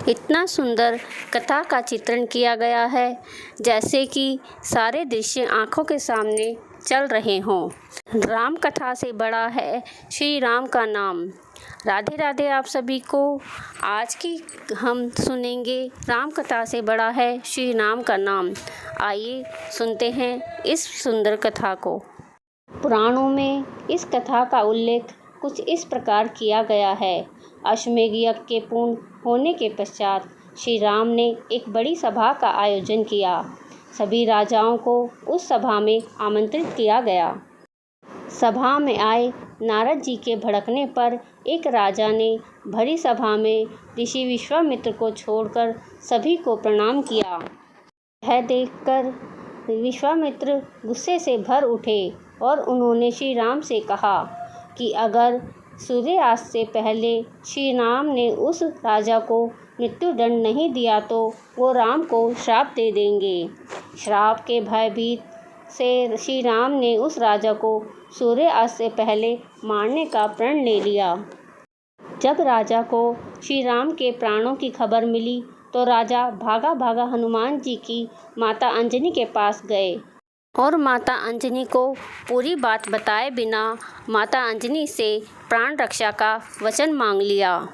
इतना सुंदर कथा का चित्रण किया गया है जैसे कि सारे दृश्य आँखों के सामने चल रहे हों। राम कथा से बड़ा है श्री राम का नाम। राधे राधे आप सभी को। आज की हम सुनेंगे राम कथा से बड़ा है श्री राम का नाम। आइए सुनते हैं इस सुंदर कथा को। पुराणों में इस कथा का उल्लेख कुछ इस प्रकार किया गया है। अश्वमेध यज्ञ के पूर्ण होने के पश्चात श्री राम ने एक बड़ी सभा का आयोजन किया। सभी राजाओं को उस सभा में आमंत्रित किया गया। सभा में आए नारद जी के भड़कने पर एक राजा ने भरी सभा में ऋषि विश्वामित्र को छोड़कर सभी को प्रणाम किया। यह देखकर विश्वामित्र गुस्से से भर उठे और उन्होंने श्री राम से कहा कि अगर सूर्यास्त से पहले श्री राम ने उस राजा को मृत्युदंड नहीं दिया तो वो राम को श्राप दे देंगे। श्राप के भयभीत से श्री राम ने उस राजा को सूर्यास्त से पहले मारने का प्रण ले लिया। जब राजा को श्री राम के प्राणों की खबर मिली तो राजा भागा भागा हनुमान जी की माता अंजनी के पास गए और माता अंजनी को पूरी बात बताए बिना माता अंजनी से प्राण रक्षा का वचन मांग लिया।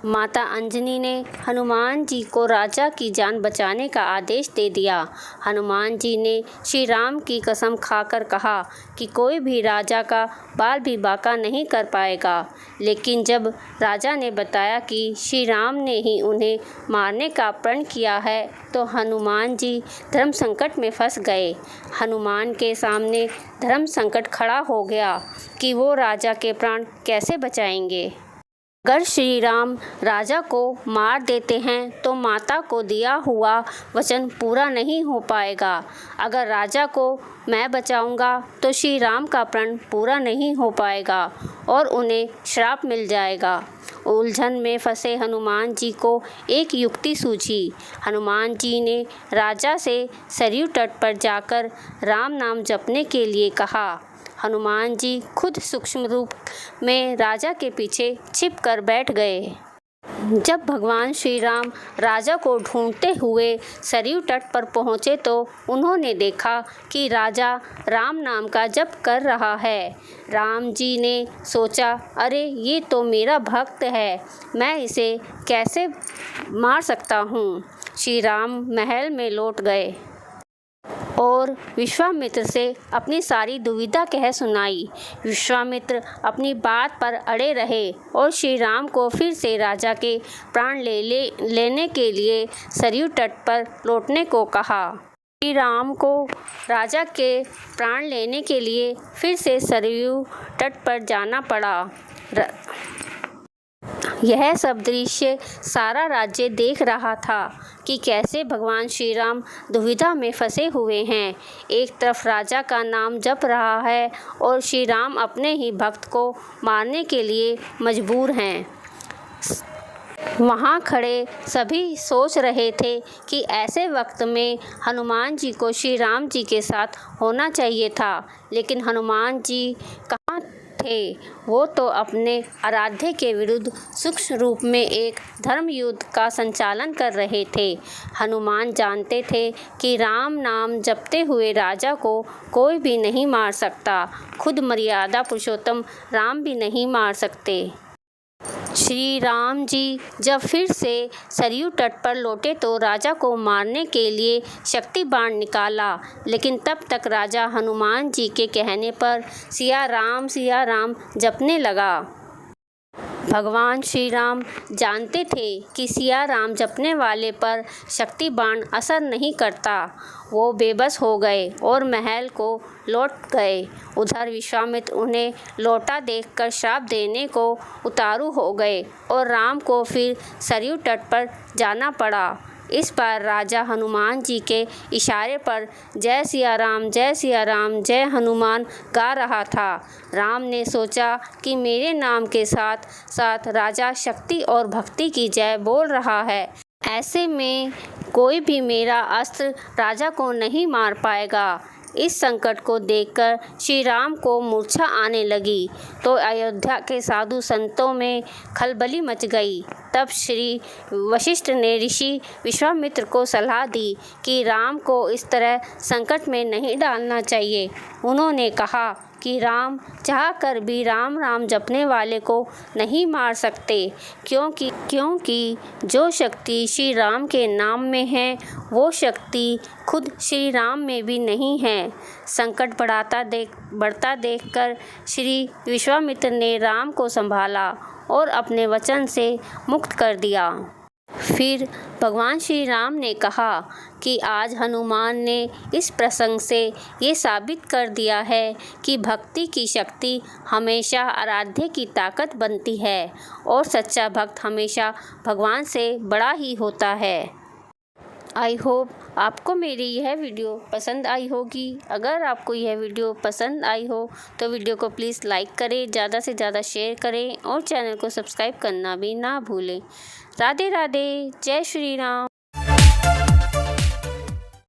माता अंजनी ने हनुमान जी को राजा की जान बचाने का आदेश दे दिया। हनुमान जी ने श्री राम की कसम खाकर कहा कि कोई भी राजा का बाल भी बांका नहीं कर पाएगा। लेकिन जब राजा ने बताया कि श्री राम ने ही उन्हें मारने का प्रण किया है तो हनुमान जी धर्म संकट में फंस गए। हनुमान के सामने धर्म संकट खड़ा हो गया कि वो राजा के प्राण कैसे बचाएंगे। अगर श्री राम राजा को मार देते हैं तो माता को दिया हुआ वचन पूरा नहीं हो पाएगा। अगर राजा को मैं बचाऊंगा तो श्री राम का प्रण पूरा नहीं हो पाएगा और उन्हें श्राप मिल जाएगा। उलझन में फंसे हनुमान जी को एक युक्ति सूझी। हनुमान जी ने राजा से सरयू तट पर जाकर राम नाम जपने के लिए कहा। हनुमान जी खुद सूक्ष्म रूप में राजा के पीछे छिप कर बैठ गए। जब भगवान श्री राम राजा को ढूंढते हुए सरयू तट पर पहुँचे तो उन्होंने देखा कि राजा राम नाम का जप कर रहा है। राम जी ने सोचा, अरे ये तो मेरा भक्त है, मैं इसे कैसे मार सकता हूँ। श्री राम महल में लौट गए और विश्वामित्र से अपनी सारी दुविधा कह सुनाई। विश्वामित्र अपनी बात पर अड़े रहे और श्री राम को फिर से राजा के प्राण लेने के लिए सरयू तट पर लौटने को कहा। श्री राम को राजा के प्राण लेने के लिए फिर से सरयू तट पर जाना पड़ा। यह सब दृश्य सारा राज्य देख रहा था कि कैसे भगवान श्री राम दुविधा में फंसे हुए हैं। एक तरफ राजा का नाम जप रहा है और श्री राम अपने ही भक्त को मारने के लिए मजबूर हैं। वहाँ खड़े सभी सोच रहे थे कि ऐसे वक्त में हनुमान जी को श्री राम जी के साथ होना चाहिए था, लेकिन हनुमान जी कहाँ थे। वो तो अपने आराध्य के विरुद्ध सूक्ष्म रूप में एक धर्म युद्ध का संचालन कर रहे थे। हनुमान जानते थे कि राम नाम जपते हुए राजा को कोई भी नहीं मार सकता, खुद मर्यादा पुरुषोत्तम राम भी नहीं मार सकते। श्री राम जी जब फिर से सरयू तट पर लौटे तो राजा को मारने के लिए शक्ति बाण निकाला, लेकिन तब तक राजा हनुमान जी के कहने पर सिया राम जपने लगा। भगवान श्री राम जानते थे कि सिया राम जपने वाले पर शक्ति बाण असर नहीं करता। वो बेबस हो गए और महल को लौट गए। उधर विश्वामित्र उन्हें लौटा देखकर श्राप देने को उतारू हो गए और राम को फिर सरयू तट पर जाना पड़ा। इस बार राजा हनुमान जी के इशारे पर जय सिया राम जय हनुमान गा रहा था। राम ने सोचा कि मेरे नाम के साथ साथ राजा शक्ति और भक्ति की जय बोल रहा है, ऐसे में कोई भी मेरा अस्त्र राजा को नहीं मार पाएगा। इस संकट को देखकर श्री राम को मूर्छा आने लगी तो अयोध्या के साधु संतों में खलबली मच गई। तब श्री वशिष्ठ ने ऋषि विश्वामित्र को सलाह दी कि राम को इस तरह संकट में नहीं डालना चाहिए। उन्होंने कहा कि राम चाहकर भी राम राम जपने वाले को नहीं मार सकते, क्योंकि जो शक्ति श्री राम के नाम में है वो शक्ति खुद श्री राम में भी नहीं है। संकट बढ़ता देखकर श्री विश्वामित्र ने राम को संभाला और अपने वचन से मुक्त कर दिया। फिर भगवान श्री राम ने कहा कि आज हनुमान ने इस प्रसंग से ये साबित कर दिया है कि भक्ति की शक्ति हमेशा आराध्य की ताकत बनती है और सच्चा भक्त हमेशा भगवान से बड़ा ही होता है। आई होप आपको मेरी यह वीडियो पसंद आई होगी। अगर आपको यह वीडियो पसंद आई हो तो वीडियो को प्लीज़ लाइक करें, ज़्यादा से ज़्यादा शेयर करें और चैनल को सब्सक्राइब करना भी ना भूलें। राधे राधे, जय श्री राम।